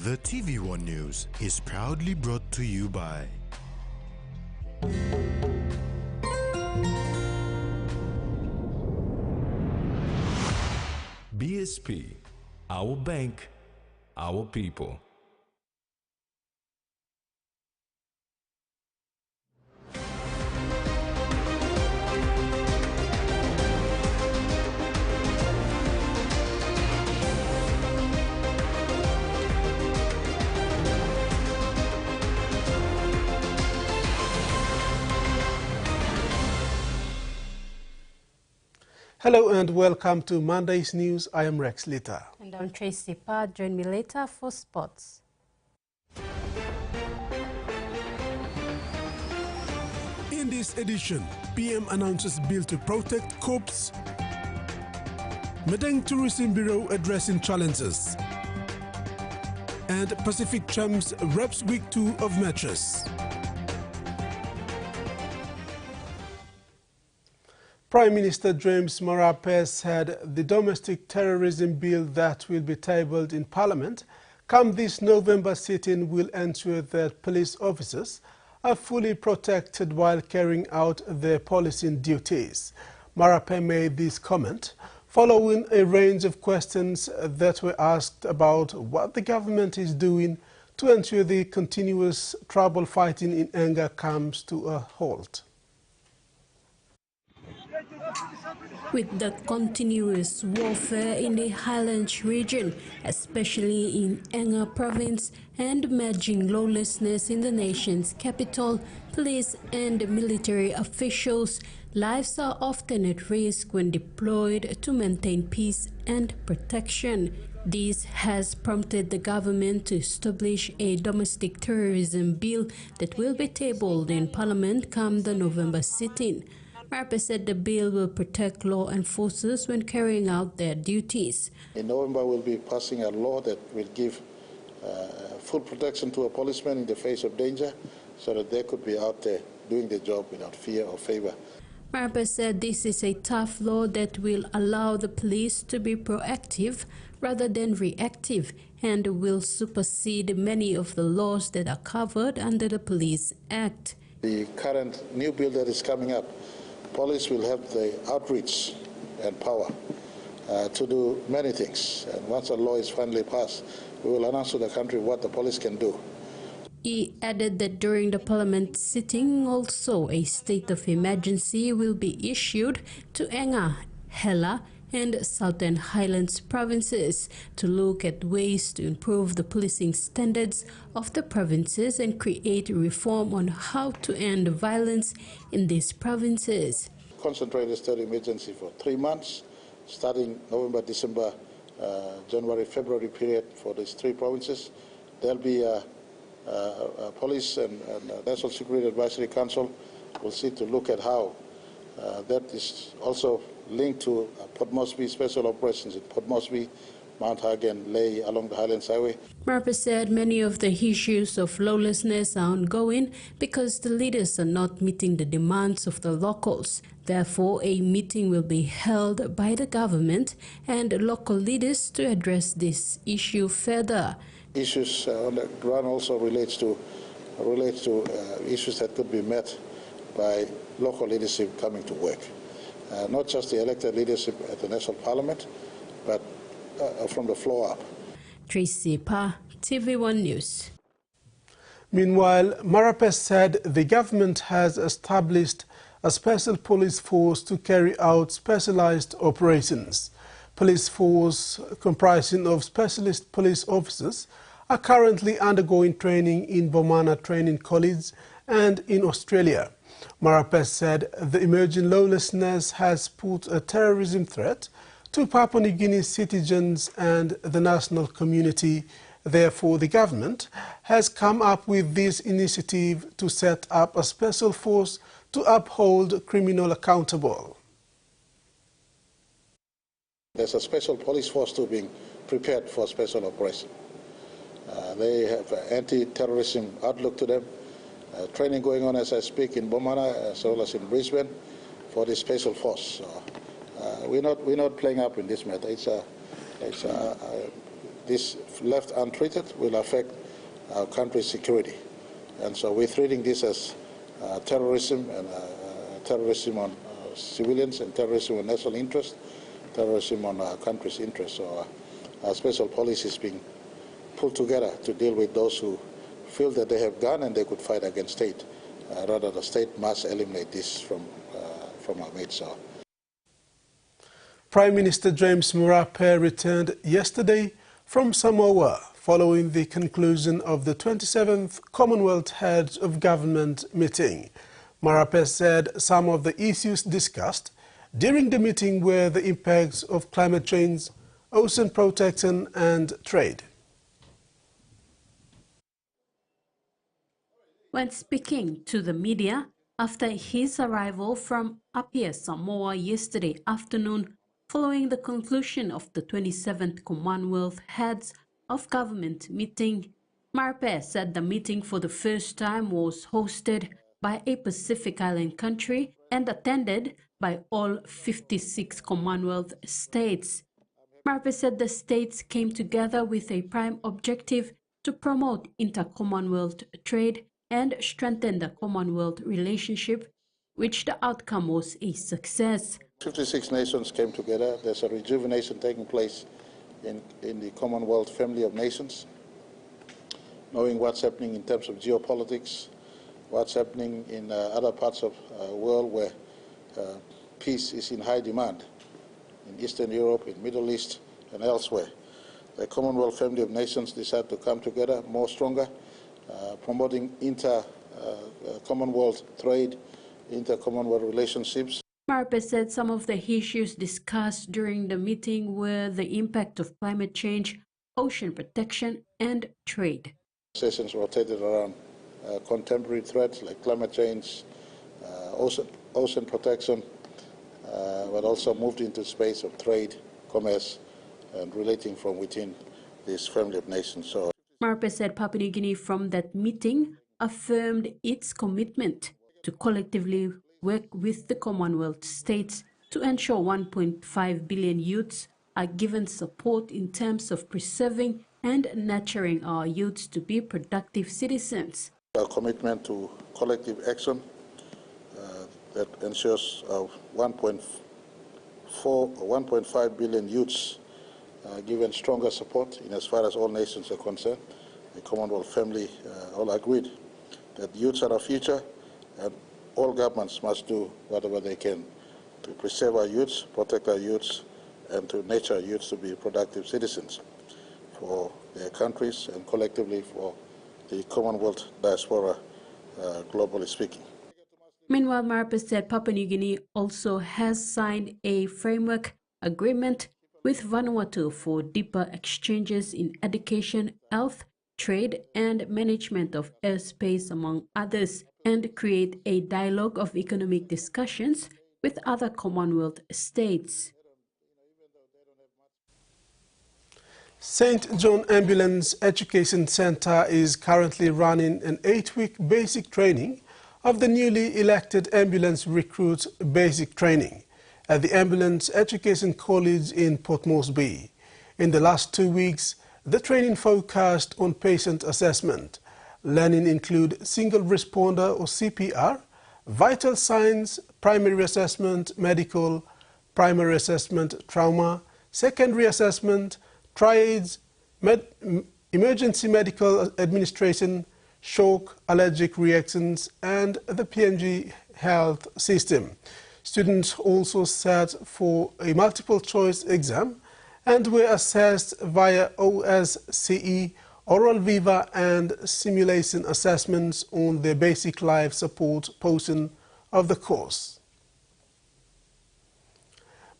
The TVWAN News is proudly brought to you by BSP, our bank, our people. Hello and welcome to Monday's News. I am Rex Litter. And I'm Tracy Parr. Join me later for sports. In this edition, PM announces bill to protect cops. Madang Tourism Bureau addressing challenges. And Pacific Champs wraps week 2 of matches. Prime Minister James Marape said the domestic terrorism bill that will be tabled in Parliament come this November sitting will ensure that police officers are fully protected while carrying out their policing duties. Marape made this comment following a range of questions that were asked about what the government is doing to ensure the continuous trouble fighting in Enga comes to a halt. With the continuous warfare in the Highlands region, especially in Enga province, and emerging lawlessness in the nation's capital, police and military officials' lives are often at risk when deployed to maintain peace and protection. This has prompted the government to establish a domestic terrorism bill that will be tabled in Parliament come the November sitting. Marape said the bill will protect law enforcers when carrying out their duties. In November, we'll be passing a law that will give full protection to a policeman in the face of danger so that they could be out there doing their job without fear or favor. Marape said this is a tough law that will allow the police to be proactive rather than reactive and will supersede many of the laws that are covered under the Police Act. The current new bill that is coming up, police will have the outreach and power to do many things. And once a law is finally passed, we will announce to the country what the police can do. He added that during the Parliament sitting also a state of emergency will be issued to Enga, Hela and Southern Highlands provinces to look at ways to improve the policing standards of the provinces and create reform on how to end violence in these provinces. Concentrated state of emergency for 3 months, starting November, December, January, February period for these 3 provinces. There'll be a police and National Security Advisory Council will see to look at how that is also linked to Port Moresby special operations in Port Moresby, Mount Hagen, Ley along the Highlands Highway. Marape said many of the issues of lawlessness are ongoing because the leaders are not meeting the demands of the locals. Therefore, a meeting will be held by the government and local leaders to address this issue further. Issues on the ground also relates to issues that could be met by local leadership coming to work. Not just the elected leadership at the National Parliament, but from the floor up. Tracy Parr, TVWAN News. Meanwhile, Marape said the government has established a special police force to carry out specialized operations. Police force comprising of specialist police officers are currently undergoing training in Bomana Training College and in Australia. Marape said the emerging lawlessness has put a terrorism threat to Papua New Guinea citizens and the national community. Therefore, the government has come up with this initiative to set up a special force to uphold criminals accountable. There's a special police force too being prepared for special operation. They have an anti-terrorism outlook to them. Training going on as I speak in Bomana as well as in Brisbane for the special force. So, we're not playing up in this matter. It's a this left untreated will affect our country's security. And so we're treating this as terrorism, and terrorism on civilians and terrorism on national interest, terrorism on our country's interest. So our special policy is being pulled together to deal with those who feel that they have gun and they could fight against state. Rather, the state must eliminate this from our midst. So. Prime Minister James Marape returned yesterday from Samoa following the conclusion of the 27th Commonwealth Heads of Government meeting. Marape said some of the issues discussed during the meeting were the impacts of climate change, ocean protection and trade. When speaking to the media after his arrival from Apia, Samoa yesterday afternoon, following the conclusion of the 27th Commonwealth Heads of Government meeting, Marape said the meeting for the first time was hosted by a Pacific Island country and attended by all 56 Commonwealth states. Marape said the states came together with a prime objective to promote inter-Commonwealth trade and strengthen the Commonwealth relationship, which the outcome was a success. 56 nations came together. There's a rejuvenation taking place in the Commonwealth family of nations, knowing what's happening in terms of geopolitics, what's happening in other parts of the world where peace is in high demand, in Eastern Europe, in Middle East, and elsewhere. The Commonwealth family of nations decided to come together more stronger, promoting inter-Commonwealth trade, inter-Commonwealth relationships. Marape said some of the issues discussed during the meeting were the impact of climate change, ocean protection, and trade. Sessions rotated around contemporary threats like climate change, ocean protection, but also moved into space of trade, commerce, and relating from within this family of nations. So, Marape said Papua New Guinea from that meeting affirmed its commitment to collectively work with the Commonwealth states to ensure 1.5 billion youths are given support in terms of preserving and nurturing our youths to be productive citizens. Our commitment to collective action that ensures 1.5 billion youths given stronger support in as far as all nations are concerned. The Commonwealth family all agreed that youths are our future, and all governments must do whatever they can to preserve our youths, protect our youths, and to nurture our youths to be productive citizens for their countries and collectively for the Commonwealth diaspora, globally speaking. Meanwhile, Marape said Papua New Guinea also has signed a framework agreement with Vanuatu for deeper exchanges in education, health, trade, and management of airspace, among others, and create a dialogue of economic discussions with other Commonwealth states. St. John Ambulance Education Centre is currently running an 8-week basic training of the newly elected ambulance recruits basic training at the Ambulance Education College in Port Moresby. In the last 2 weeks, the training focused on patient assessment. Learning include single responder or CPR, vital signs, primary assessment, medical, primary assessment, trauma, secondary assessment, triads, emergency medical administration, shock, allergic reactions, and the PNG health system. Students also sat for a multiple choice exam and were assessed via OSCE, Oral Viva and simulation assessments on the basic life support portion of the course.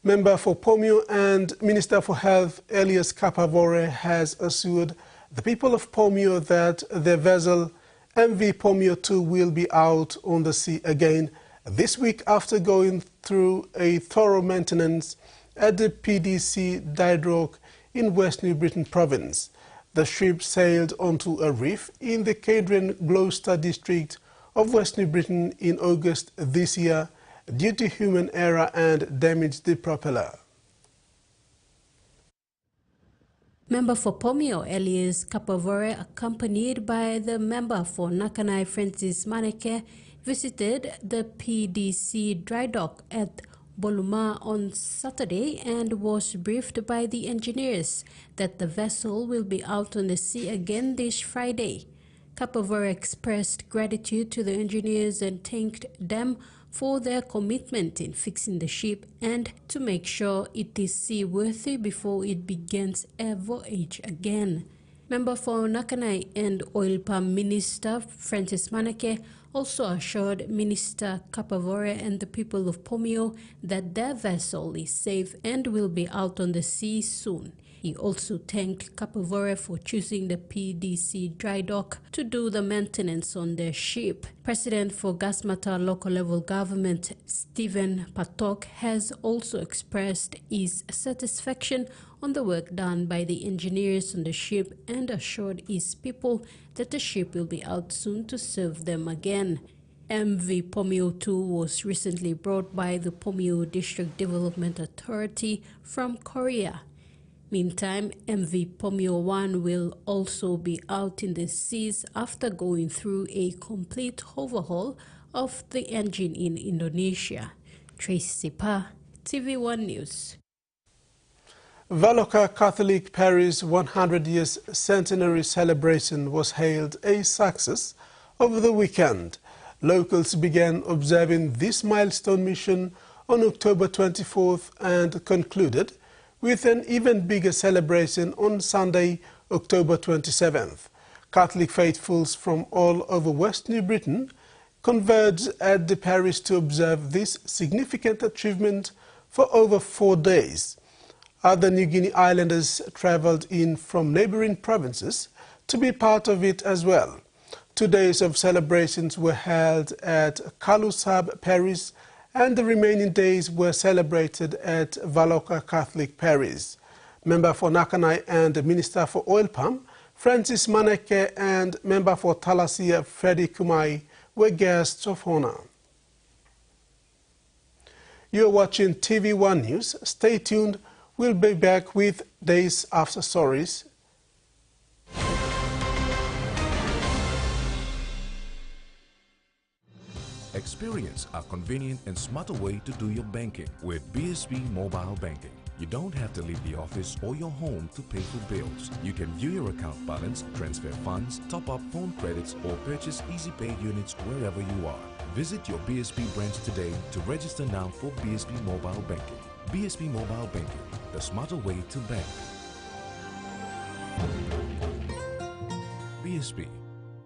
Member for Pomio and Minister for Health Elias Kapavore has assured the people of Pomio that their vessel MV Pomio 2 will be out on the sea again this week after going through a thorough maintenance at the PDC Diedrock in West New Britain province. The ship sailed onto a reef in the Cadrian Gloucester district of West New Britain in August this year due to human error and damaged the propeller. Member for Pomio, Elias Kapavore, accompanied by the member for Nakanai, Francis Maneke, visited the PDC dry dock at Boluma on Saturday and was briefed by the engineers that the vessel will be out on the sea again this Friday. Kapavore expressed gratitude to the engineers and thanked them for their commitment in fixing the ship and to make sure it is seaworthy before it begins a voyage again. Member for Nakanai and Oil Palm Minister Francis Maneke also assured Minister Kapavore and the people of Pomio that their vessel is safe and will be out on the sea soon. He also thanked Kapavore for choosing the PDC dry dock to do the maintenance on their ship. President for Gasmata local level government, Stephen Patok, has also expressed his satisfaction on the work done by the engineers on the ship and assured his people that the ship will be out soon to serve them again. MV Pomio 2 was recently brought by the Pomio District Development Authority from Korea. Meantime, MV Pomio 1 will also be out in the seas after going through a complete overhaul of the engine in Indonesia. Tracy Pa, TV1 News. Valoka Catholic Parish 100 years centenary celebration was hailed a success over the weekend. Locals began observing this milestone mission on October 24th and concluded with an even bigger celebration on Sunday, October 27th. Catholic faithfuls from all over West New Britain converged at the parish to observe this significant achievement for over 4 days. Other New Guinea islanders travelled in from neighbouring provinces to be part of it as well. 2 days of celebrations were held at Kalusab Parish, and the remaining days were celebrated at Valoka Catholic Parish. Member for Nakanai and Minister for Oil Palm, Francis Maneke, and Member for Talasia, Freddie Kumai, were guests of honour. You're watching TV1 News. Stay tuned. We'll be back with Days After Stories. Experience a convenient and smarter way to do your banking with BSB Mobile Banking. You don't have to leave the office or your home to pay for bills. You can view your account balance, transfer funds, top up phone credits, or purchase Easy Pay units wherever you are. Visit your BSB branch today to register now for BSB Mobile Banking. BSB Mobile Banking, the smarter way to bank. BSB,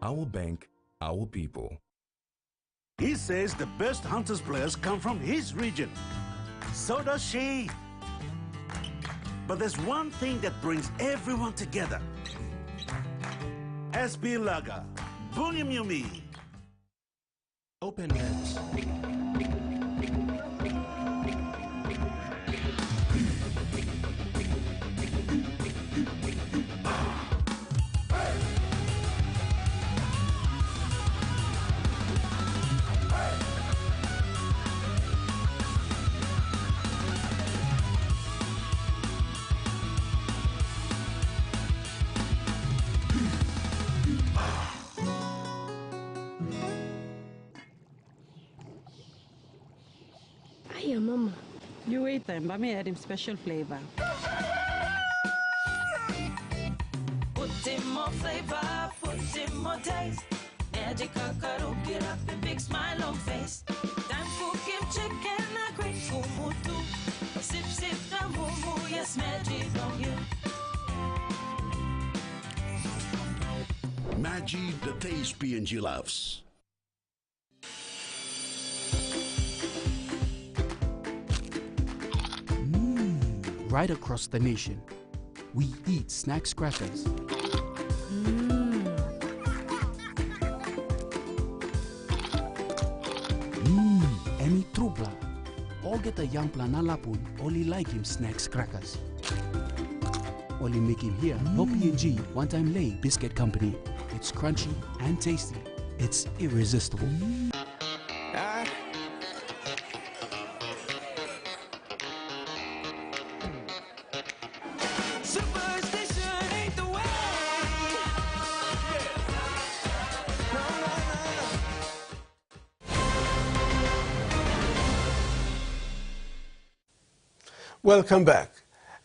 our bank, our people. He says the best Hunters players come from his region. So does she. But there's one thing that brings everyone together. SB Laga, Bunyamyumi. Open nets. Hiya, Mama. You wait then, but me add him special flavor. Put in more flavor, put in more taste. Magic kakaru, get up and big smile on face. Time for give chicken a great kumutu. Sip, sip, da moo, yes, magic on you. Maggi, the taste PNG loves. Right across the nation, we eat snacks crackers. Emi trupla. All get a young plana lapun, only like him snacks crackers. Only make him here, no PNG, one time lay biscuit company. It's crunchy and tasty. It's irresistible. Superstition. Welcome back.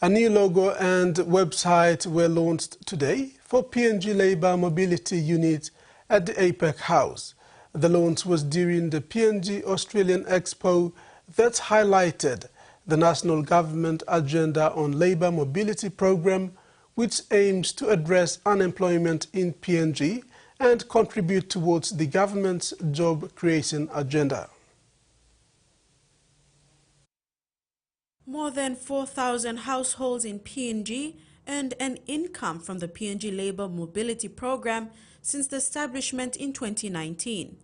A new logo and website were launched today for PNG Labour Mobility Unit at the APEC House. The launch was during the PNG Australian Expo that highlighted the national government agenda on labour mobility program, which aims to address unemployment in PNG and contribute towards the government's job creation agenda. More than 4,000 households in PNG earned an income from the PNG Labour Mobility Program since the establishment in 2019.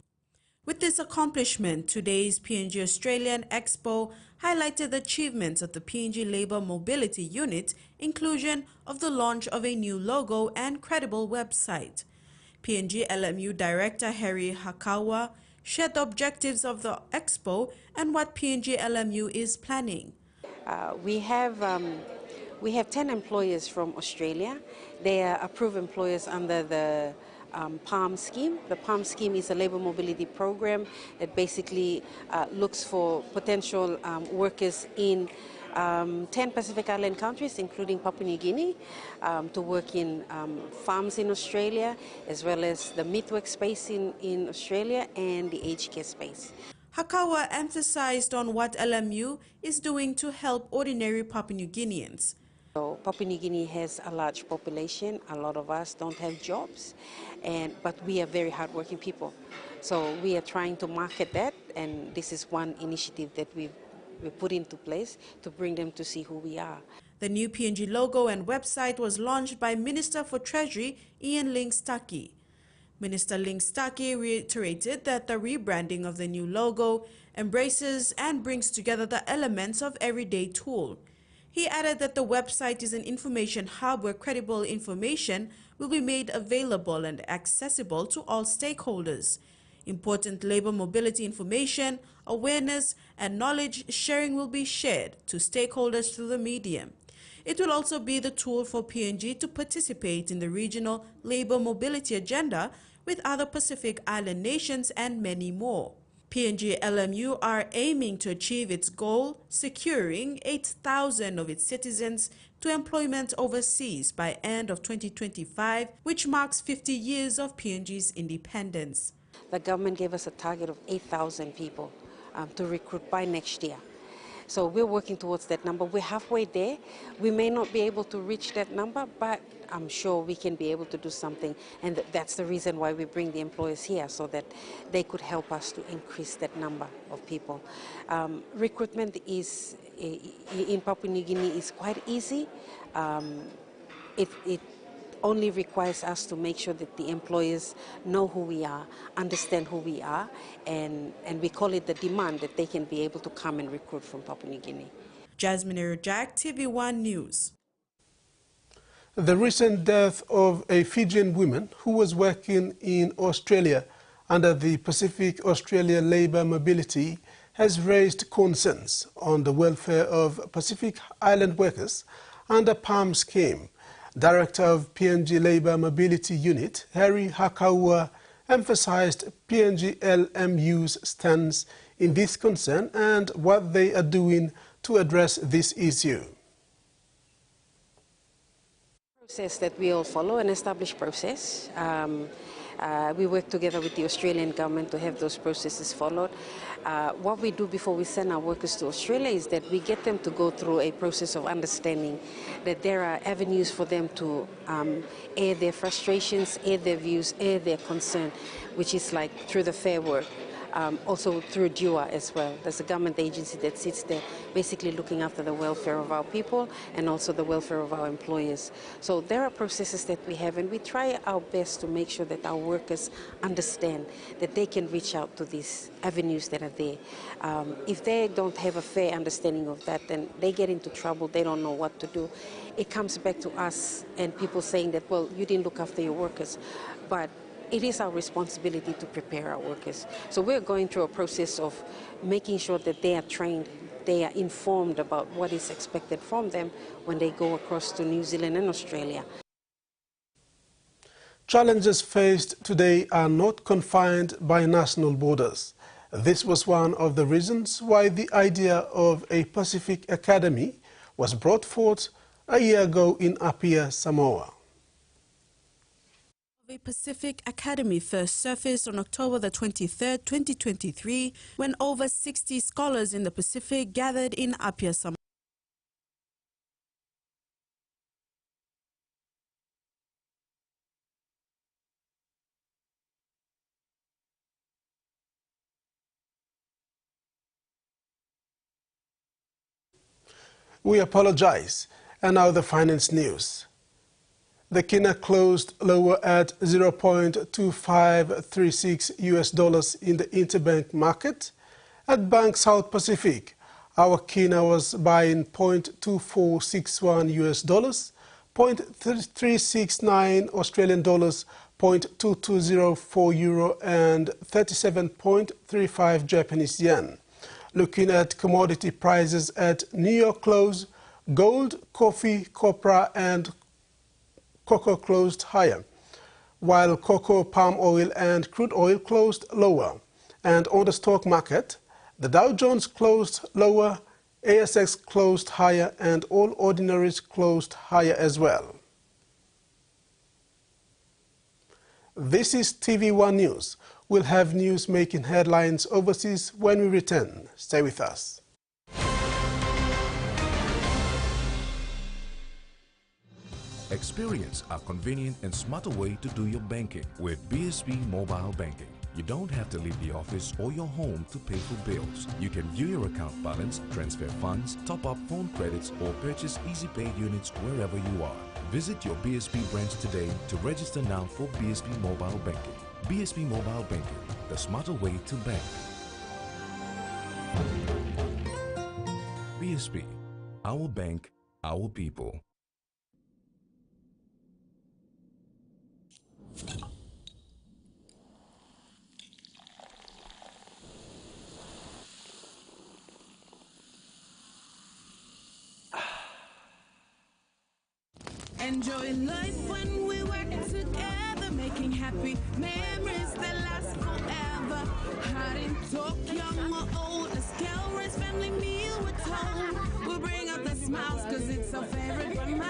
With this accomplishment, today's PNG Australian Expo highlighted the achievements of the PNG Labour Mobility Unit, inclusion of the launch of a new logo and credible website. PNG LMU Director Harry Hakawa shared the objectives of the Expo and what PNG LMU is planning. We have 10 employers from Australia. They are approved employers under the PALM scheme. The PALM scheme is a labour mobility program that basically looks for potential workers in 10 Pacific Island countries, including Papua New Guinea, to work in farms in Australia, as well as the meatwork space in Australia and the aged care space. Hakawa emphasized on what LMU is doing to help ordinary Papua New Guineans. So Papua New Guinea has a large population. A lot of us don't have jobs, but we are very hardworking people. So we are trying to market that, and this is one initiative that we put into place to bring them to see who we are. The new PNG logo and website was launched by Minister for Treasury Ian Ling-Stuckey. Minister Ling-Stuckey reiterated that the rebranding of the new logo embraces and brings together the elements of everyday tool. He added that the website is an information hub where credible information will be made available and accessible to all stakeholders. Important labour mobility information, awareness and knowledge sharing will be shared to stakeholders through the medium. It will also be the tool for PNG to participate in the regional labour mobility agenda with other Pacific Island nations and many more. PNG LMU are aiming to achieve its goal, securing 8,000 of its citizens to employment overseas by end of 2025, which marks 50 years of PNG's independence. The government gave us a target of 8,000 people to recruit by next year. So we're working towards that number. We're halfway there. We may not be able to reach that number, but I'm sure we can be able to do something. And that's the reason why we bring the employers here, so that they could help us to increase that number of people. Recruitment is in Papua New Guinea is quite easy. It only requires us to make sure that the employers know who we are, understand who we are, and we call it the demand, that they can be able to come and recruit from Papua New Guinea. Jasmine Erojak, TVWAN News. The recent death of a Fijian woman who was working in Australia under the Pacific Australia Labour Mobility has raised concerns on the welfare of Pacific Island workers under PALM scheme. Director of PNG Labour Mobility Unit, Harry Hakawa, emphasized PNG LMU's stance in this concern and what they are doing to address this issue. Process that we all follow, an established process. We work together with the Australian government to have those processes followed. What we do before we send our workers to Australia is that we get them to go through a process of understanding that there are avenues for them to air their frustrations, air their views, air their concern, which is like through the Fair Work. Also through DUA as well. There's a government agency that sits there basically looking after the welfare of our people and also the welfare of our employers. So there are processes that we have, and we try our best to make sure that our workers understand that they can reach out to these avenues that are there. If they don't have a fair understanding of that, then they get into trouble, they don't know what to do. It comes back to us and people saying that, well, you didn't look after your workers. But it is our responsibility to prepare our workers. So we're going through a process of making sure that they are trained, they are informed about what is expected from them when they go across to New Zealand and Australia. Challenges faced today are not confined by national borders. This was one of the reasons why the idea of a Pacific Academy was brought forth a year ago in Apia, Samoa. The Pacific Academy first surfaced on October the 23rd, 2023, when over 60 scholars in the Pacific gathered in Apia, Samoa. We apologize. And now the finance news. The kina closed lower at 0.2536 US dollars in the interbank market. At Bank South Pacific, our kina was buying 0.2461 US dollars, 0.369 Australian dollars, 0.2204 euro and 37.35 Japanese yen. Looking at commodity prices at New York close, gold, coffee, copra and cocoa closed higher, while cocoa, palm oil and crude oil closed lower. And on the stock market, the Dow Jones closed lower, ASX closed higher and all ordinaries closed higher as well. This is TV1 News. We'll have news making headlines overseas when we return. Stay with us. Experience a convenient and smarter way to do your banking with BSB Mobile Banking. You don't have to leave the office or your home to pay for bills. You can view your account balance, transfer funds, top up phone credits or purchase easy paid units wherever you are. Visit your BSB branch today to register now for BSB Mobile Banking. BSB Mobile Banking, the smarter way to bank. BSB, our bank, our people. Enjoy life when we work together, making happy memories that last forever. Hot in talk, young or old, a scale race, family meal we're told. We'll bring out the smiles cause it's our favorite romance.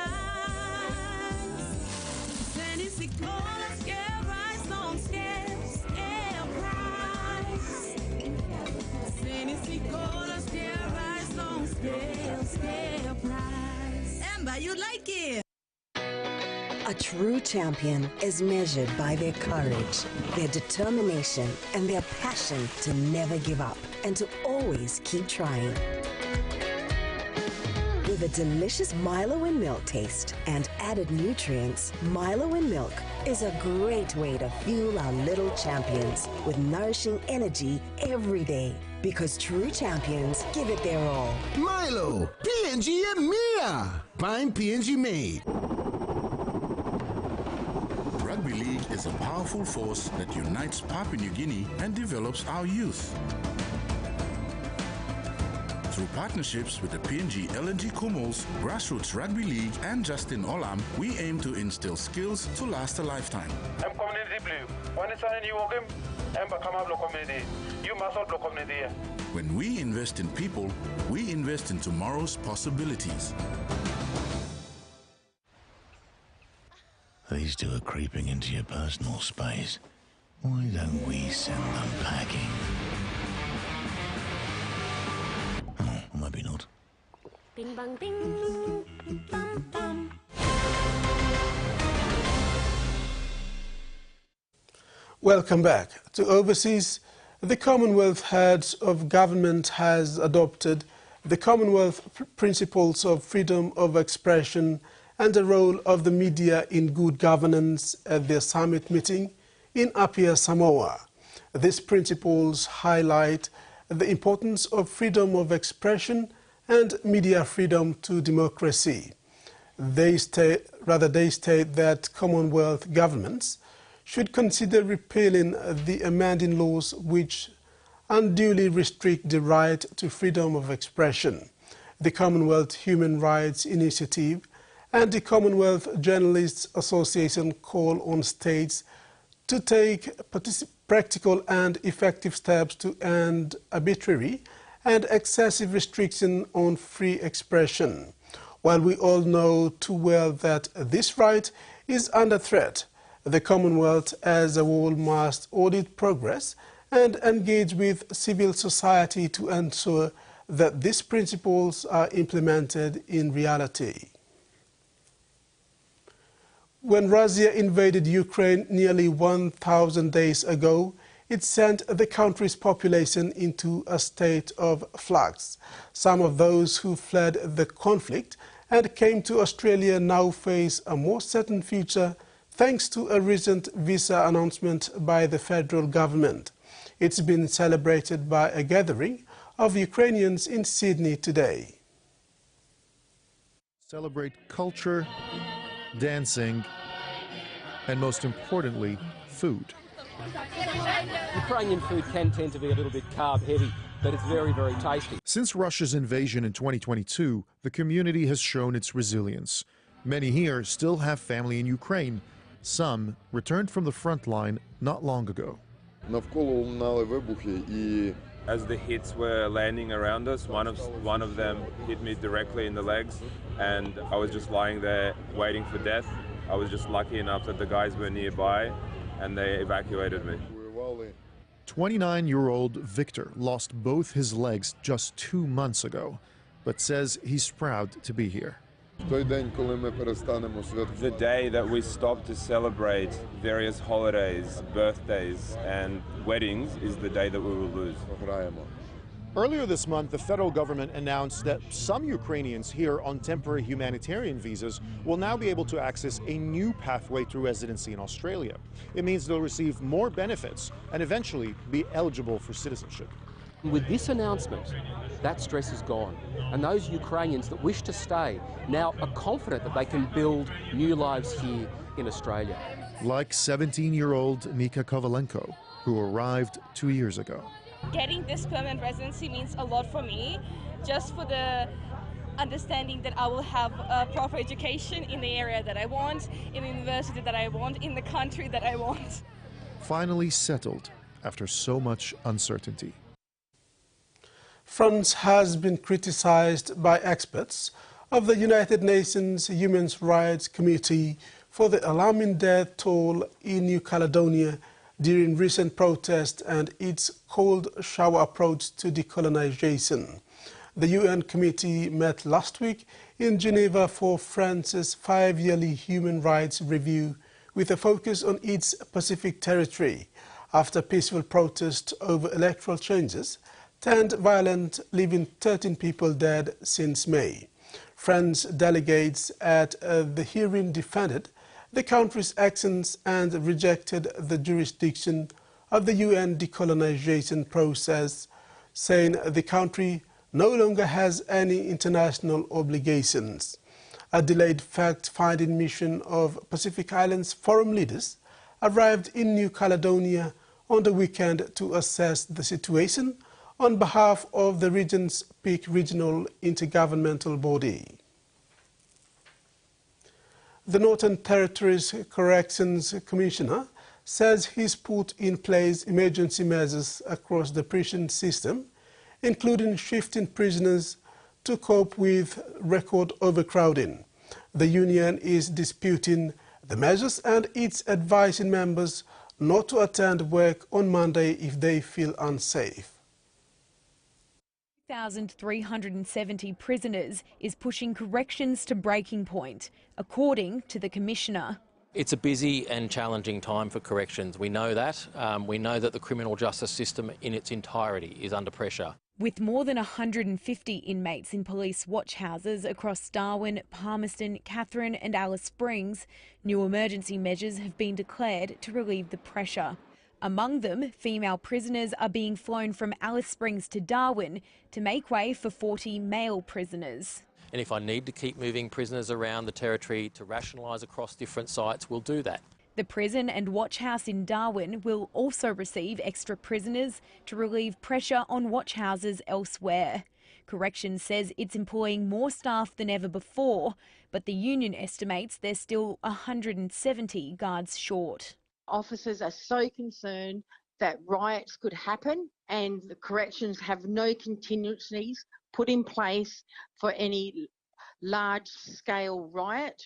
Tennessee cola, scale rise, don't scale price. Tennessee cola, scale rise, don't scale price. Amber, you like it? A true champion is measured by their courage, their determination, and their passion to never give up and to always keep trying. With a delicious Milo in milk taste and added nutrients, Milo in milk is a great way to fuel our little champions with nourishing energy every day. Because true champions give it their all. Milo, PNG and Mia. Find PNG made. Rugby League is a powerful force that unites Papua New Guinea and develops our youth. Through partnerships with the PNG LNG Kumals, Grassroots Rugby League and Justin Olam, we aim to instill skills to last a lifetime. I'm community blue. When it's a new game, I'm a community. You must help the community. When we invest in people, we invest in tomorrow's possibilities. These two are creeping into your personal space. Why don't we send them packing? Oh, maybe not. Bing bang bing, bum bum. Welcome back. To overseas, the Commonwealth head of government has adopted the Commonwealth principles of freedom of expression and the role of the media in good governance at their summit meeting in Apia, Samoa. These principles highlight the importance of freedom of expression and media freedom to democracy. They state that Commonwealth governments should consider repealing the amending laws which unduly restrict the right to freedom of expression. The Commonwealth Human Rights Initiative and the Commonwealth Journalists Association call on states to take practical and effective steps to end arbitrary and excessive restriction on free expression. While we all know too well that this right is under threat, the Commonwealth as a whole must audit progress and engage with civil society to ensure that these principles are implemented in reality. When Russia invaded Ukraine nearly 1,000 days ago, it sent the country's population into a state of flux. Some of those who fled the conflict and came to Australia now face a more certain future thanks to a recent visa announcement by the federal government. It's been celebrated by a gathering of Ukrainians in Sydney today. Celebrate culture, dancing, and most importantly, food. Ukrainian food can tend to be a little bit carb heavy, but it's very, very tasty. Since Russia's invasion in 2022, the community has shown its resilience. Many here still have family in Ukraine. Some returned from the front line not long ago. As the hits were landing around us, one of them hit me directly in the legs, and I was just lying there waiting for death. I was just lucky enough that the guys were nearby and they evacuated me. 29-year-old Victor lost both his legs just 2 months ago, but says he's proud to be here. The day that we stop to celebrate various holidays, birthdays and weddings is the day that we will lose. Earlier this month, the federal government announced that some Ukrainians here on temporary humanitarian visas will now be able to access a new pathway to residency in Australia. It means they'll receive more benefits and eventually be eligible for citizenship. With this announcement, that stress is gone, and those Ukrainians that wish to stay now are confident that they can build new lives here in Australia. Like 17-year-old Nika Kovalenko, who arrived 2 years ago. Getting this permanent residency means a lot for me, just for the understanding that I will have a proper education in the area that I want, in the university that I want, in the country that I want. Finally settled after so much uncertainty. France has been criticized by experts of the United Nations Human Rights Committee for the alarming death toll in New Caledonia during recent protests and its cold shower approach to decolonization. The UN committee met last week in Geneva for France's 5-yearly human rights review with a focus on its Pacific territory after peaceful protests over electoral changes turned violent, leaving 13 people dead since May. French delegates at the hearing defended the country's actions and rejected the jurisdiction of the UN decolonization process, saying the country no longer has any international obligations. A delayed fact-finding mission of Pacific Islands Forum leaders arrived in New Caledonia on the weekend to assess the situation on behalf of the region's peak regional intergovernmental body. The Northern Territory's Corrections Commissioner says he's put in place emergency measures across the prison system, including shifting prisoners to cope with record overcrowding. The union is disputing the measures and it's advising members not to attend work on Monday if they feel unsafe. 1,370 prisoners is pushing corrections to breaking point, according to the Commissioner. It's a busy and challenging time for corrections. We know that. We know that the criminal justice system in its entirety is under pressure. With more than 150 inmates in police watch houses across Darwin, Palmerston, Katherine and Alice Springs, new emergency measures have been declared to relieve the pressure. Among them, female prisoners are being flown from Alice Springs to Darwin to make way for 40 male prisoners. And if I need to keep moving prisoners around the territory to rationalise across different sites, we'll do that. The prison and watch house in Darwin will also receive extra prisoners to relieve pressure on watch houses elsewhere. Corrections says it's employing more staff than ever before, but the union estimates there's still 170 guards short. Officers are so concerned that riots could happen and the corrections have no contingencies put in place for any large-scale riot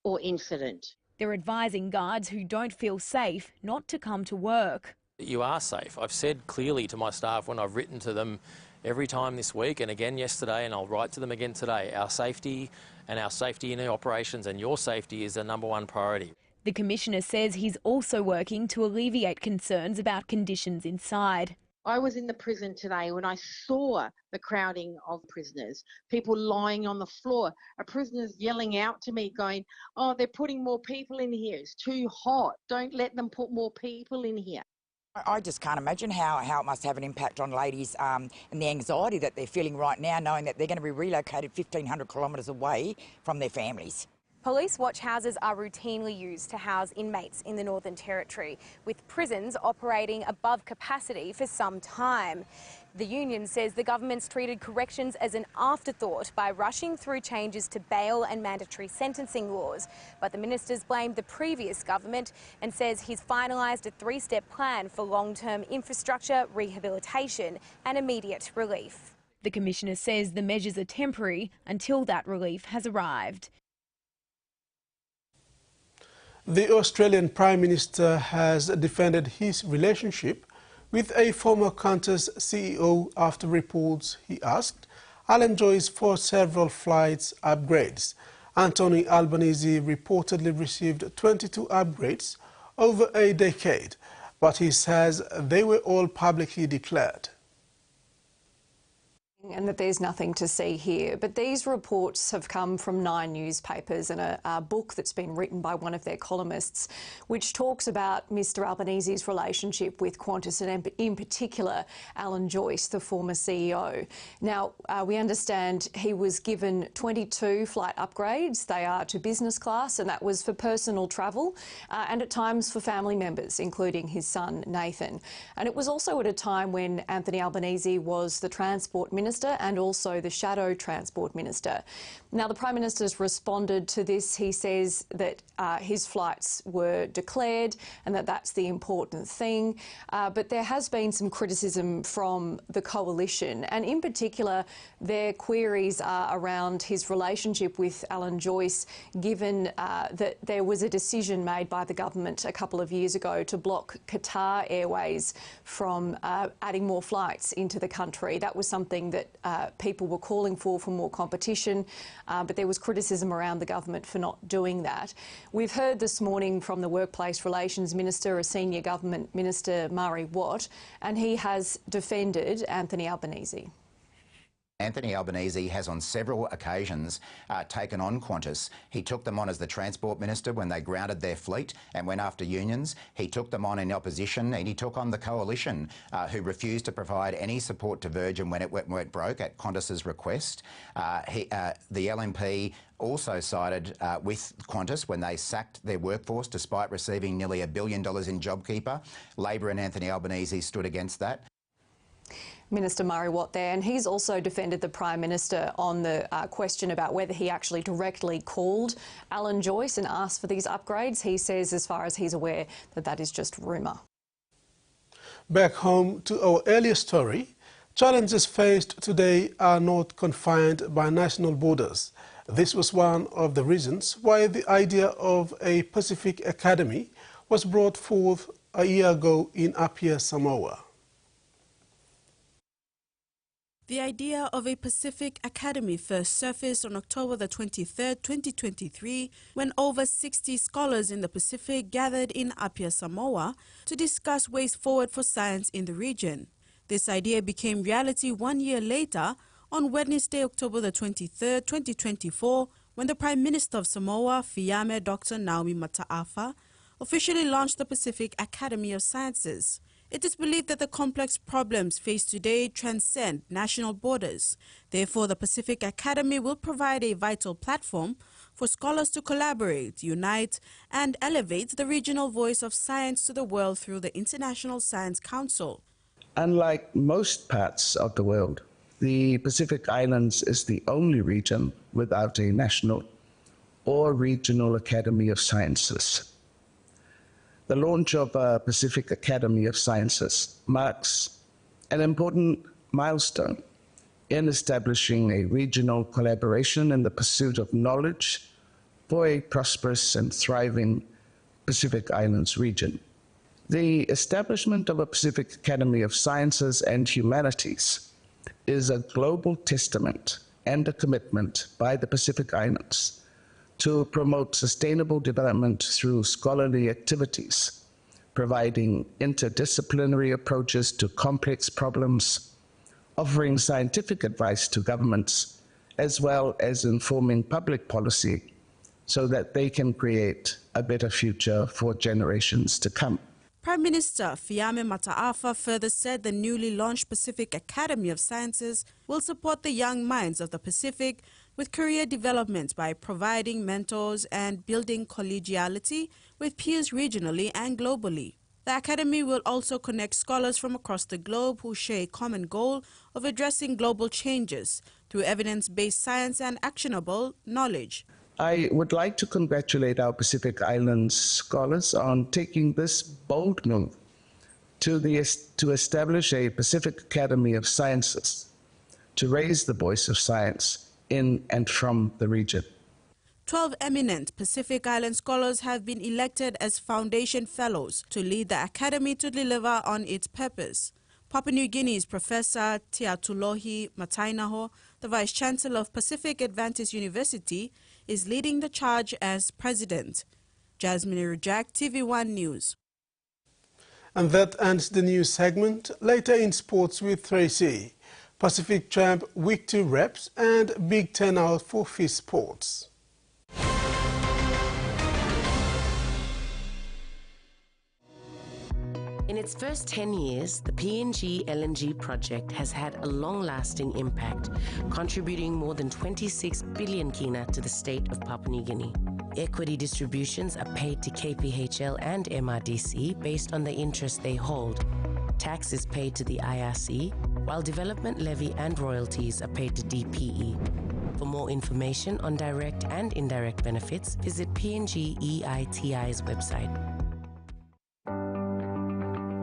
or incident. They're advising guards who don't feel safe not to come to work. You are safe. I've said clearly to my staff when I've written to them every time this week and again yesterday, and I'll write to them again today, our safety in the operations and your safety is the #1 priority. The Commissioner says he's also working to alleviate concerns about conditions inside. I was in the prison today when I saw the crowding of prisoners, people lying on the floor, prisoners yelling out to me going, oh, they're putting more people in here, it's too hot, don't let them put more people in here. I just can't imagine how it must have an impact on ladies and the anxiety that they're feeling right now, knowing that they're going to be relocated 1,500 kilometres away from their families. Police watch houses are routinely used to house inmates in the Northern Territory, with prisons operating above capacity for some time. The union says the government's treated corrections as an afterthought by rushing through changes to bail and mandatory sentencing laws. But the minister's blamed the previous government and says he's finalised a 3-step plan for long-term infrastructure, rehabilitation and immediate relief. The Commissioner says the measures are temporary until that relief has arrived. The Australian Prime Minister has defended his relationship with a former Qantas CEO after reports he asked Alan Joyce for several flights upgrades. Anthony Albanese reportedly received 22 upgrades over a decade, but he says they were all publicly declared. And that there's nothing to see here. But these reports have come from 9 newspapers and a book that's been written by one of their columnists, which talks about Mr Albanese's relationship with Qantas and in particular Alan Joyce, the former CEO. Now, we understand he was given 22 flight upgrades. They are to business class, and that was for personal travel and at times for family members, including his son Nathan. And it was also at a time when Anthony Albanese was the Transport Minister and also the Shadow Transport Minister. Now, the Prime Minister's responded to this. He says that his flights were declared and that that's the important thing. But there has been some criticism from the coalition, and in particular, their queries are around his relationship with Alan Joyce, given that there was a decision made by the government a couple of years ago to block Qatar Airways from adding more flights into the country. That was something that people were calling for more competition, but there was criticism around the government for not doing that. We've heard this morning from the Workplace Relations Minister, a senior government minister, Murray Watt, and he has defended Anthony Albanese. Anthony Albanese has on several occasions taken on Qantas. He took them on as the Transport Minister when they grounded their fleet and went after unions. He took them on in opposition, and he took on the coalition who refused to provide any support to Virgin when it went broke at Qantas's request. The LNP also sided with Qantas when they sacked their workforce despite receiving nearly $1 billion in JobKeeper. Labor and Anthony Albanese stood against that. Minister Murray Watt there, and he's also defended the Prime Minister on the question about whether he actually directly called Alan Joyce and asked for these upgrades. He says, as far as he's aware, that that is just rumour. Back home to our earlier story, challenges faced today are not confined by national borders. This was one of the reasons why the idea of a Pacific Academy was brought forth a year ago in Apia, Samoa. The idea of a Pacific Academy first surfaced on October the 23rd, 2023, when over 60 scholars in the Pacific gathered in Apia, Samoa, to discuss ways forward for science in the region. This idea became reality 1 year later, on Wednesday, October the 23rd, 2024, when the Prime Minister of Samoa, Fiame Dr. Naomi Mataafa, officially launched the Pacific Academy of Sciences. It is believed that the complex problems faced today transcend national borders. Therefore, the Pacific Academy will provide a vital platform for scholars to collaborate, unite, and elevate the regional voice of science to the world through the International Science Council. Unlike most parts of the world, the Pacific Islands is the only region without a national or regional Academy of Sciences. The launch of Pacific Academy of Sciences marks an important milestone in establishing a regional collaboration in the pursuit of knowledge for a prosperous and thriving Pacific Islands region. The establishment of a Pacific Academy of Sciences and Humanities is a global testament and a commitment by the Pacific Islands to promote sustainable development through scholarly activities, providing interdisciplinary approaches to complex problems, offering scientific advice to governments, as well as informing public policy so that they can create a better future for generations to come. Prime Minister Fiame Mataafa further said the newly launched Pacific Academy of Sciences will support the young minds of the Pacific with career development by providing mentors and building collegiality with peers regionally and globally. The Academy will also connect scholars from across the globe who share a common goal of addressing global changes through evidence-based science and actionable knowledge. I would like to congratulate our Pacific Islands scholars on taking this bold move to establish a Pacific Academy of Sciences to raise the voice of science in and from the region. 12 eminent Pacific Island scholars have been elected as Foundation Fellows to lead the Academy to deliver on its purpose. Papua New Guinea's Professor Tiatulohi Matainaho, the Vice-Chancellor of Pacific Adventist University, is leading the charge as president. Jasmine Rujak, TVWAN News. And that ends the news segment. Later in sports with Tracy. Pacific Champ Week 2 reps and big turnout for fish sports. In its first 10 years, the PNG LNG project has had a long-lasting impact, contributing more than 26 billion kina to the state of Papua New Guinea. Equity distributions are paid to KPHL and MRDC based on the interest they hold. Tax is paid to the IRC, while development levy and royalties are paid to DPE. For more information on direct and indirect benefits, visit PNG EITI's website.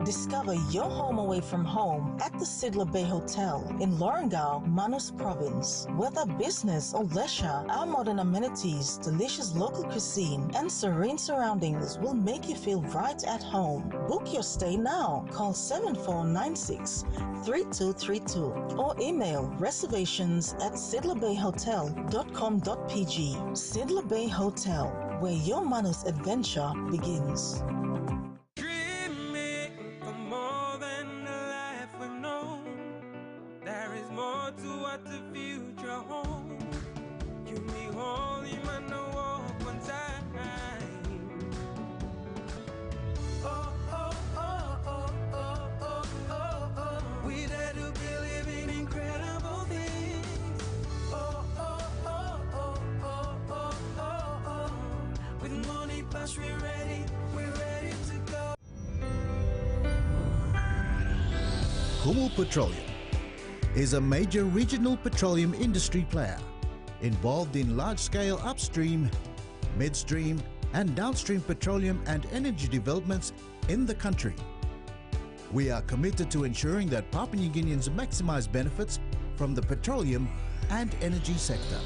Discover your home away from home at the Sidler Bay Hotel in Lorengau, Manus Province. Whether business or leisure, our modern amenities, delicious local cuisine, and serene surroundings will make you feel right at home. Book your stay now. Call 7496-3232 or email reservations@sidlerbayhotel.com.pg. Sidler Bay Hotel, where your Manus adventure begins. Kumul Petroleum is a major regional petroleum industry player involved in large-scale upstream, midstream and downstream petroleum and energy developments in the country. We are committed to ensuring that Papua New Guineans maximize benefits from the petroleum and energy sector.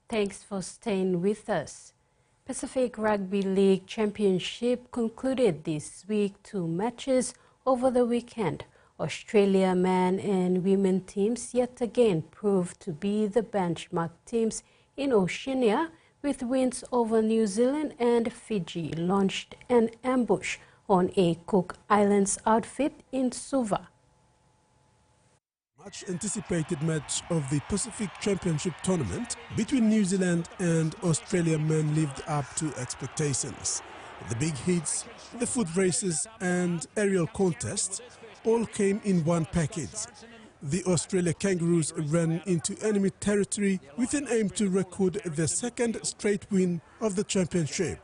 Thanks for staying with us. Pacific Rugby League Championship concluded this week. 2 matches over the weekend. Australia men and women teams yet again proved to be the benchmark teams in Oceania, with wins over New Zealand and Fiji launched an ambush on a Cook Islands outfit in Suva. Much anticipated match of the Pacific Championship tournament between New Zealand and Australia men lived up to expectations. The big hits, the foot races and aerial contests all came in one package. The Australia Kangaroos ran into enemy territory with an aim to record their second straight win of the championship.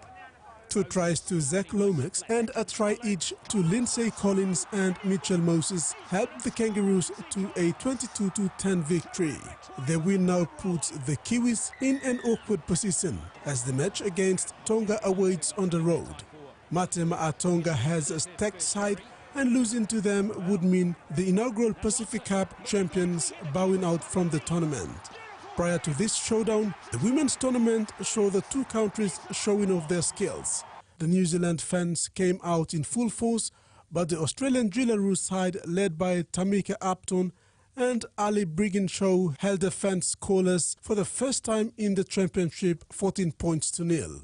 2 tries to Zach Lomax and a try each to Lindsay Collins and Mitchell Moses helped the Kangaroos to a 22-10 victory. Their win now puts the Kiwis in an awkward position as the match against Tonga awaits on the road. Matema Tonga has a stacked side and losing to them would mean the inaugural Pacific Cup champions bowing out from the tournament. Prior to this showdown, the women's tournament saw the 2 countries showing off their skills. The New Zealand fans came out in full force, but the Australian Jillaroo side, led by Tamika Upton and Ali Brigginshaw, held the fans scoreless for the first time in the championship, 14 points to nil.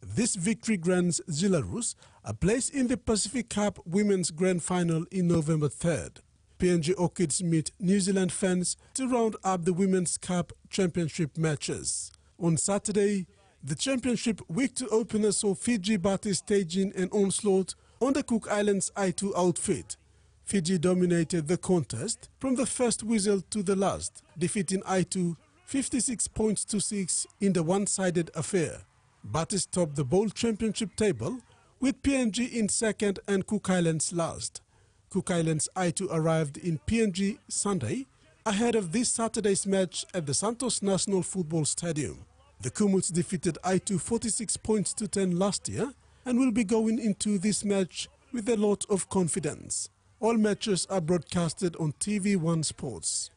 This victory grants Jillaroos a place in the Pacific Cup Women's Grand Final in November 3rd. PNG Orchids meet New Zealand fans to round up the Women's Cup Championship matches. On Saturday, the championship week 2 opener saw Fiji Bati staging an onslaught on the Cook Islands I2 outfit. Fiji dominated the contest from the first whistle to the last, defeating I2 56 points to 6 in the one-sided affair. Bati topped the bowl championship table with PNG in second and Cook Islands last. Cook Islands I2 arrived in PNG Sunday ahead of this Saturday's match at the Santos National Football Stadium. The Kumuls defeated I2 46 points to 10 last year and will be going into this match with a lot of confidence. All matches are broadcasted on TVWAN Sports.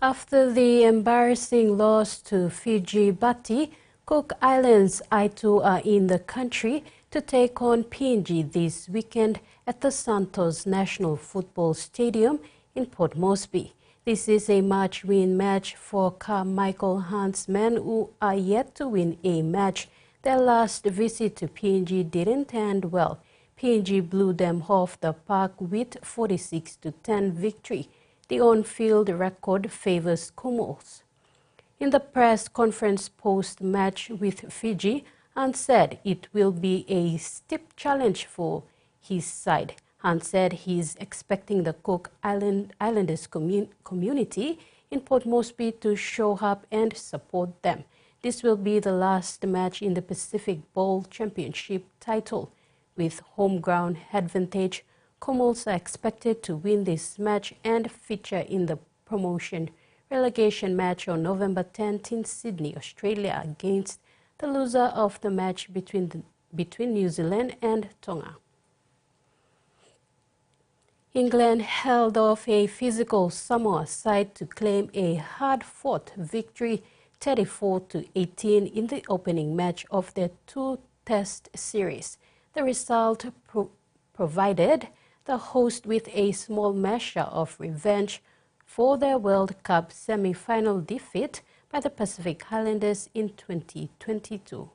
After the embarrassing loss to Fiji Bati, Cook Islands I2 are in the country to take on PNG this weekend at the Santos National Football Stadium in Port Moresby. This is a must-win match for Carmichael Hunt's men, who are yet to win a match. Their last visit to PNG didn't end well. PNG blew them off the park with 46-10 victory. The on-field record favors Kumuls. In the press conference post-match with Fiji, Hunt said it will be a steep challenge for his side. Hunt said he's expecting the Cook Islanders community in Port Moresby to show up and support them. This will be the last match in the Pacific Bowl Championship title. With home ground advantage, Kumuls are expected to win this match and feature in the promotion relegation match on November 10th in Sydney, Australia, against the loser of the match between New Zealand and Tonga. England held off a physical Samoa side to claim a hard-fought victory 34-18 in the opening match of their 2-test series. The result provided the host with a small measure of revenge for their World Cup semi-final defeat by the Pacific Islanders in 2022.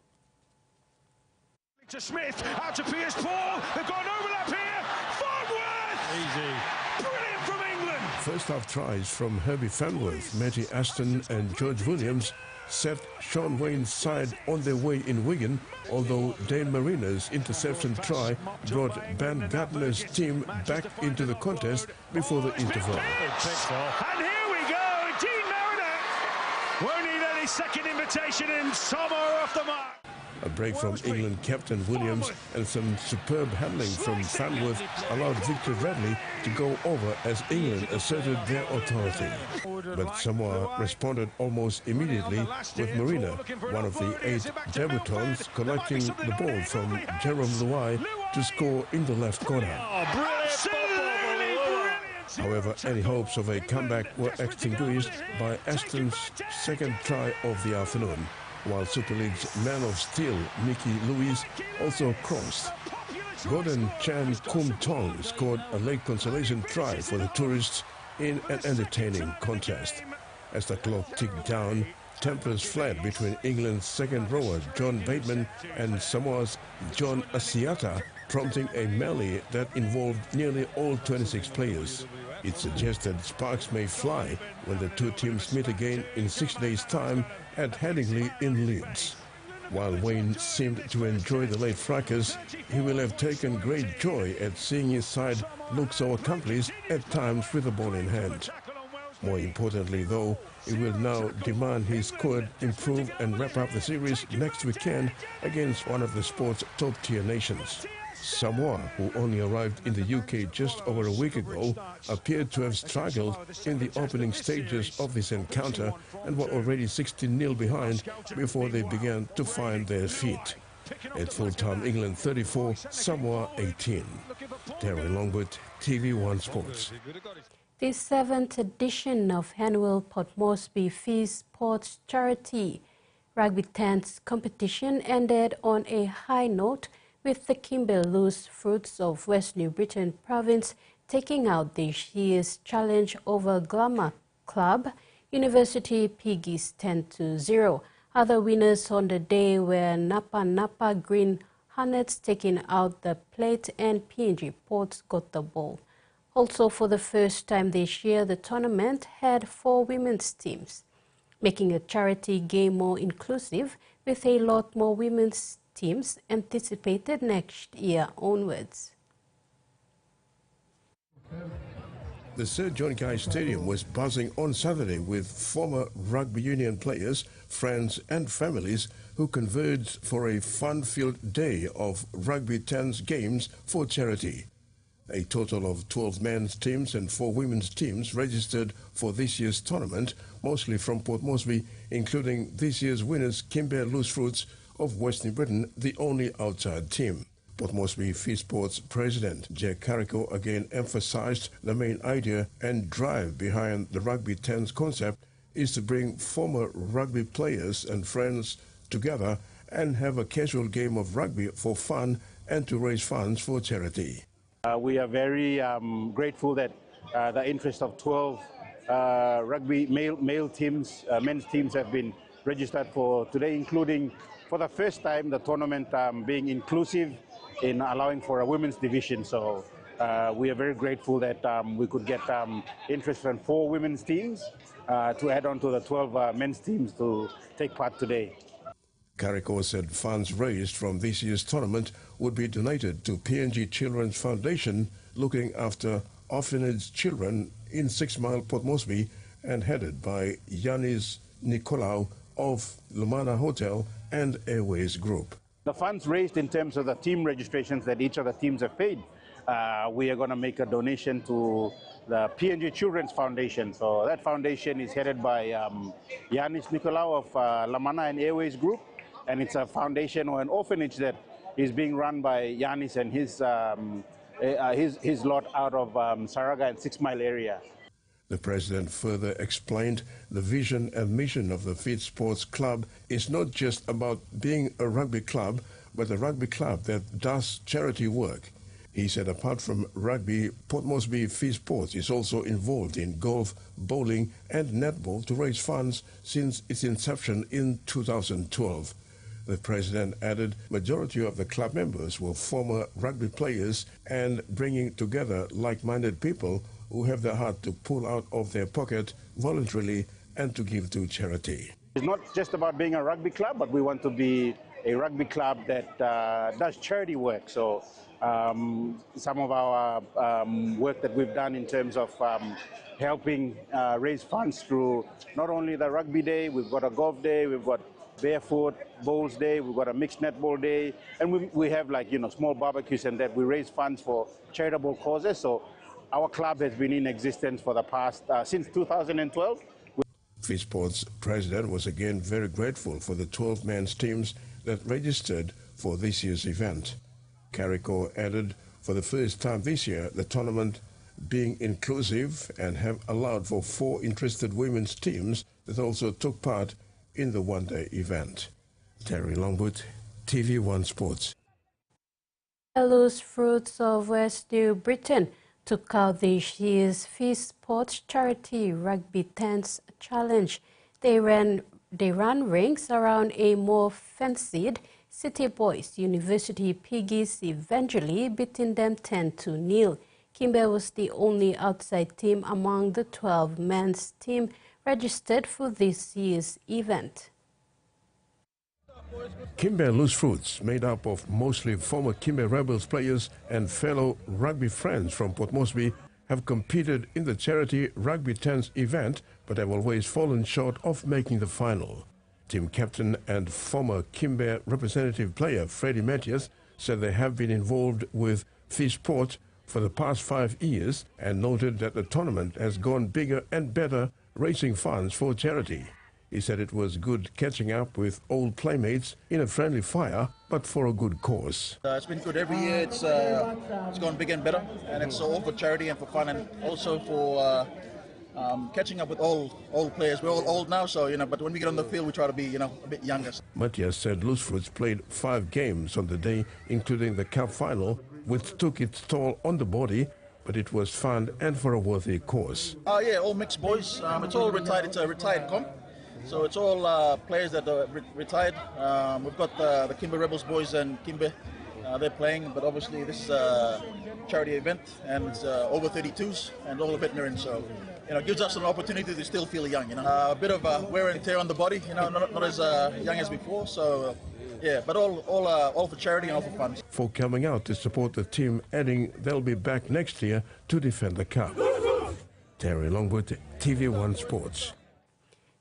To Smith, out to Piers Paul, they've got an overlap here, Farnworth! Easy. Brilliant from England! First half tries from Herbie Farnworth, Matty Aston and George Williams set Sean Wayne's side on their way in Wigan, although Dane Marina's interception try brought Ben Gardner's team back into the contest before the interval. And here we go, Dean Mariner won't need any second invitation in, Samoa off the mark. A break from England captain Williams and some superb handling from Farnworth allowed Victor Radley to go over as England asserted their authority. But Samoa responded almost immediately with Marina, one of the 8 debutants, collecting the ball from Jerome Luai to score in the left corner. However, any hopes of a comeback were extinguished by Aston's second try of the afternoon, while Super League's man of steel, Mickey Lewis, also crossed. Gordon Chan Kum Tong scored a late consolation try for the tourists in an entertaining contest. As the clock ticked down, tempers flared between England's second rower, John Bateman, and Samoa's John Asiata, prompting a melee that involved nearly all 26 players. It suggested sparks may fly when the two teams meet again in 6 days' time at Headingley in Leeds. While Wayne seemed to enjoy the late fracas, he will have taken great joy at seeing his side look so accomplished at times with the ball in hand. More importantly, though, he will now demand his squad improve and wrap up the series next weekend against one of the sport's top-tier nations. Samoa, who only arrived in the UK just over a week ago, appeared to have struggled in the opening stages of this encounter and were already 16-0 behind before they began to find their feet. At full-time, England 34, Samoa 18. Terry Longwood, TV1 Sports. The 7th edition of annual Port Moresby Fee Sports Charity Rugby 10's competition ended on a high note, with the Kimberley's Fruits of West New Britain province taking out this year's challenge over Glamour Club, University Piggies 10-0. Other winners on the day were Napa Green Hornets taking out the plate and PNG Ports got the ball. Also, for the first time this year, the tournament had 4 women's teams, making a charity game more inclusive, with a lot more women's teams anticipated next year onwards. The Sir John Guy Stadium was buzzing on Saturday with former rugby union players, friends and families who converged for a fun-filled day of Rugby 10's games for charity. A total of 12 men's teams and 4 women's teams registered for this year's tournament, mostly from Port Moresby, including this year's winners Kimberley's Fruits of West New Britain, the only outside team. Port Moresby Fee Sports President Jack Carrico again emphasized the main idea and drive behind the Rugby 10's concept is to bring former rugby players and friends together and have a casual game of rugby for fun and to raise funds for charity. We are very grateful that the interest of 12 rugby male teams, men's teams have been registered for today, including for the first time the tournament being inclusive in allowing for a women's division. So we are very grateful that we could get interest from 4 women's teams to add on to the 12 men's teams to take part today. Carrico said funds raised from this year's tournament would be donated to PNG Children's Foundation, looking after orphanage children in 6 Mile, Port Moresby, and headed by Yanis Nicolau of Lumana Hotel and Airways Group. The funds raised in terms of the team registrations that each of the teams have paid, we are going to make a donation to the PNG Children's Foundation. So that foundation is headed by Yanis Nicolau of Lamana and Airways Group, and it's a foundation or an orphanage that is being run by Yanis and his lot out of Saraga and 6 Mile area. The president further explained the vision and mission of the Fee Sports Club is not just about being a rugby club, but a rugby club that does charity work. He said apart from rugby, Port Moresby Fee Sports is also involved in golf, bowling and netball to raise funds since its inception in 2012. The president added majority of the club members were former rugby players, and bringing together like-minded people who have the heart to pull out of their pocket voluntarily and to give to charity. It's not just about being a rugby club, but we want to be a rugby club that does charity work. So some of our work that we've done in terms of helping raise funds through not only the rugby day, we've got a golf day, we've got barefoot bowls day, we've got a mixed netball day, and we have small barbecues and that we raise funds for charitable causes. So our club has been in existence for the past, since 2012. Fee Sports president was again very grateful for the 12 men's teams that registered for this year's event. Carrico added, for the first time this year, the tournament being inclusive and have allowed for 4 interested women's teams that also took part in the one-day event. Terry Longwood, TV1 Sports. Kimberley's Fruits of West New Britain took out this year's Fee Sports Charity Rugby 10's Challenge. They ran rings around a more fancied City Boys University Piggies eventually beating them 10-0. Kimber was the only outside team among the 12-men's team registered for this year's event. Kimber Loose Fruits, made up of mostly former Kimber Rebels players and fellow rugby friends from Port Moresby, have competed in the charity Rugby 10s event but have always fallen short of making the final. Team captain and former Kimber representative player Freddie Mathias said they have been involved with this sport for the past 5 years and noted that the tournament has gone bigger and better, raising funds for charity. He said it was good catching up with old playmates in a friendly fire, but for a good cause. It's been good every year. It's gone bigger and better, and it's all for charity and for fun, and also for catching up with old players. We're all old now, so but when we get on the field, we try to be a bit younger. Mathias said Loose Fruits played 5 games on the day, including the cup final, which took its toll on the body, but it was fun and for a worthy cause. Yeah, all mixed boys. It's all retired. It's a retired comp, so it's all players that are retired. We've got the Kimber Rebels boys and Kimber. They're playing, but obviously this is a charity event, and it's over 32s and all the veterinarians. So it gives us an opportunity to still feel young. A bit of wear and tear on the body. Not as young as before. So. Yeah, but all for charity and all for fun. For coming out to support the team, adding they'll be back next year to defend the cup. Terry Longwood, TV1 Sports.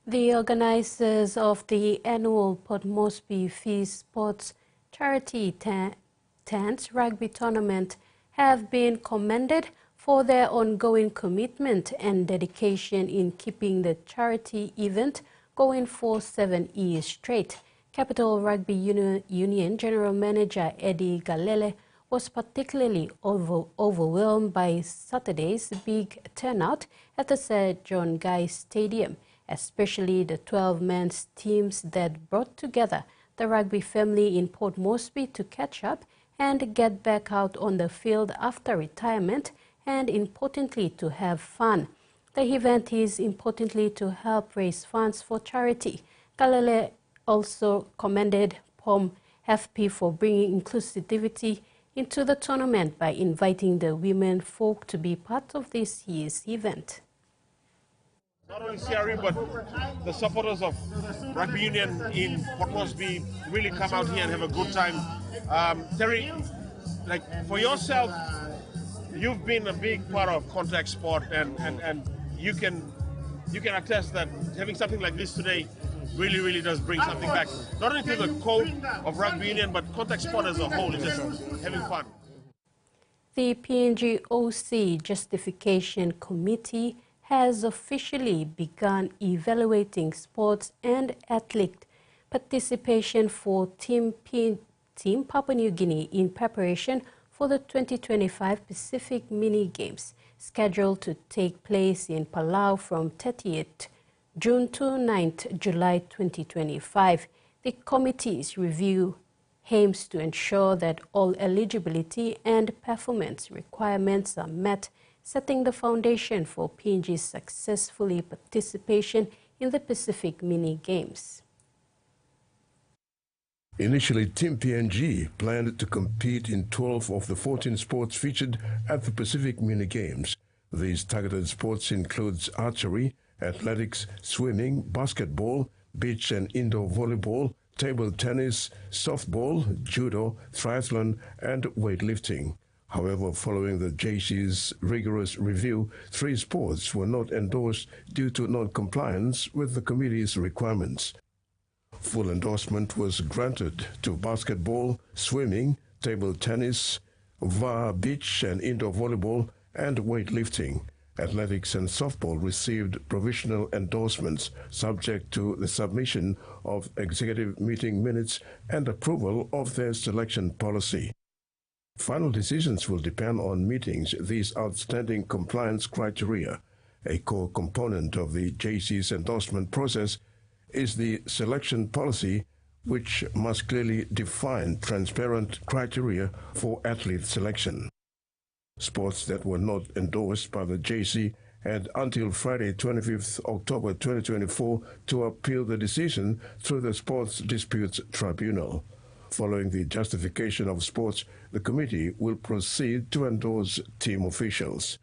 The organisers of the annual Port Moresby Feast Sports Charity 10s Rugby Tournament have been commended for their ongoing commitment and dedication in keeping the charity event going for 7 years straight. Capital Rugby Union General Manager Eddie Galele was particularly overwhelmed by Saturday's big turnout at the Sir John Guy Stadium, especially the 12-men's teams that brought together the rugby family in Port Moresby to catch up and get back out on the field after retirement and, importantly, to have fun. The event is importantly to help raise funds for charity. Galele also commended POM FP for bringing inclusivity into the tournament by inviting the women folk to be part of this year's event. Not only CRU, but the supporters of Rugby Union in Port Moresby really come out here and have a good time. Terry, for yourself, you've been a big part of contact sport, and you can attest that having something like this today really does bring something back, not only to the code of Rugby Union, but contact sport as a whole. It's just having fun. The PNG OC Justification Committee has officially begun evaluating sports and athlete participation for Team Papua New Guinea in preparation for the 2025 Pacific Mini Games, scheduled to take place in Palau from 30th June to 9th July 2025. The committee's review aims to ensure that all eligibility and performance requirements are met, setting the foundation for PNG's successful participation in the Pacific Mini Games. Initially, Team PNG planned to compete in 12 of the 14 sports featured at the Pacific Mini Games. These targeted sports include archery, athletics, swimming, basketball, beach and indoor volleyball, table tennis, softball, judo, triathlon, and weightlifting. However, following the JC's rigorous review, 3 sports were not endorsed due to non-compliance with the committee's requirements. Full endorsement was granted to basketball, swimming, table tennis, beach and indoor volleyball, and weightlifting. Athletics and softball received provisional endorsements subject to the submission of executive meeting minutes and approval of their selection policy. Final decisions will depend on meeting these outstanding compliance criteria. A core component of the JC's endorsement process is the selection policy, which must clearly define transparent criteria for athlete selection. Sports that were not endorsed by the JC had until Friday, 25th October 2024 to appeal the decision through the Sports Disputes Tribunal. Following the justification of sports, the committee will proceed to endorse team officials.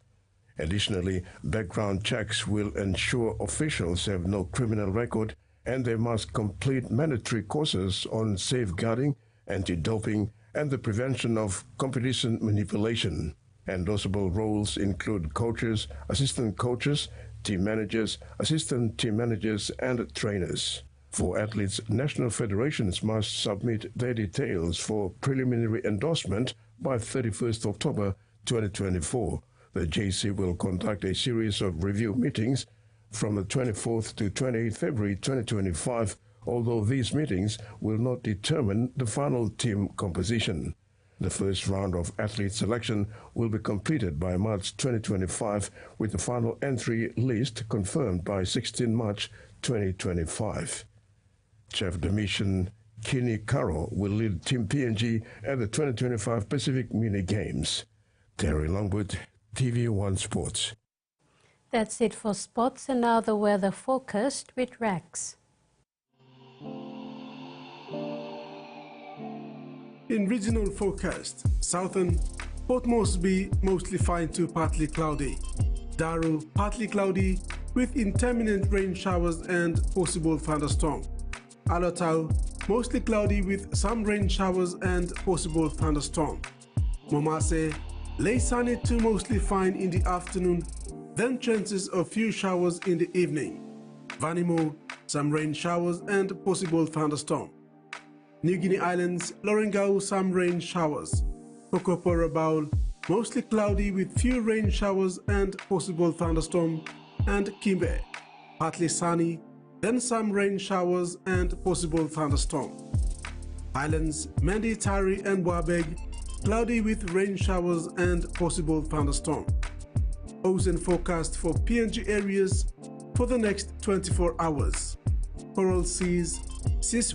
Additionally, background checks will ensure officials have no criminal record and they must complete mandatory courses on safeguarding, anti-doping, and the prevention of competition manipulation. Endorsable roles include coaches, assistant coaches, team managers, assistant team managers, and trainers. For athletes, national federations must submit their details for preliminary endorsement by 31st October 2024. The JC will conduct a series of review meetings from the 24th to 28th February 2025, although these meetings will not determine the final team composition. The first round of athlete selection will be completed by March 2025, with the final entry list confirmed by 16 March 2025. Chef de mission Kini Caro will lead Team PNG at the 2025 Pacific Mini Games. Terry Longwood, TVWAN Sports. That's it for sports, and now the weather forecast with Rex. In regional forecast, southern Port Moresby mostly fine to partly cloudy. Daru partly cloudy with intermittent rain showers and possible thunderstorm. Alotau mostly cloudy with some rain showers and possible thunderstorm. Momase lay sunny to mostly fine in the afternoon, then chances of few showers in the evening. Vanimo, some rain showers and possible thunderstorm. New Guinea Islands, Lorengau, some rain showers. Kokopora Bowl, mostly cloudy with few rain showers and possible thunderstorm. And Kimbe, partly sunny, then some rain showers and possible thunderstorm. Islands, Mendi, Tari and Wabeg, cloudy with rain showers and possible thunderstorm. Ocean forecast for PNG areas for the next 24 hours. Coral seas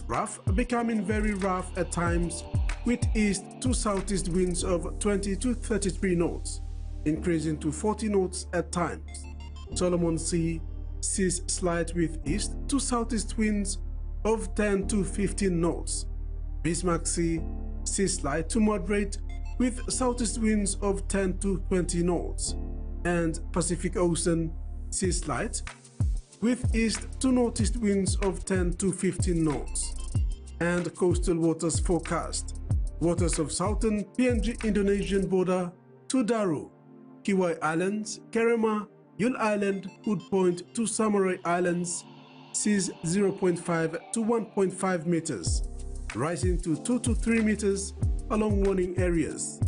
rough, becoming very rough at times with east to southeast winds of 20 to 33 knots, increasing to 40 knots at times. Solomon Sea seas slight with east to southeast winds of 10 to 15 knots. Bismarck Sea seas slight to moderate with southeast winds of 10 to 20 knots. And Pacific Ocean seas slight with east to northeast winds of 10 to 15 knots. And coastal waters forecast. Waters of southern PNG Indonesian border to Daru, Kiwai Islands, Kerema, Yule Island, Hood Point to Samurai Islands, seas 0.5 to 1.5 meters, rising to 2 to 3 meters along warning areas.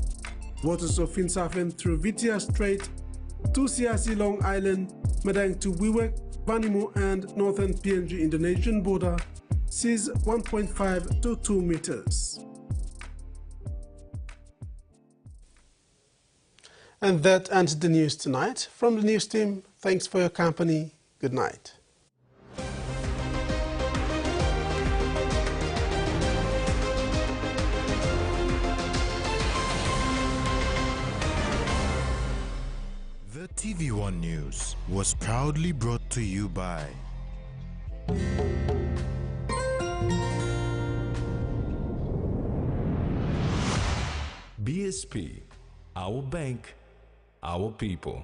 Waters of Finsafen through Vitia Strait to Siasi Long Island, Madang to Wewak, Vanimo and northern PNG Indonesian border, seas 1.5 to 2 meters. And that ends the news tonight. From the news team, thanks for your company. Good night. The TVWAN News was proudly brought to you by BSP, our bank, our people.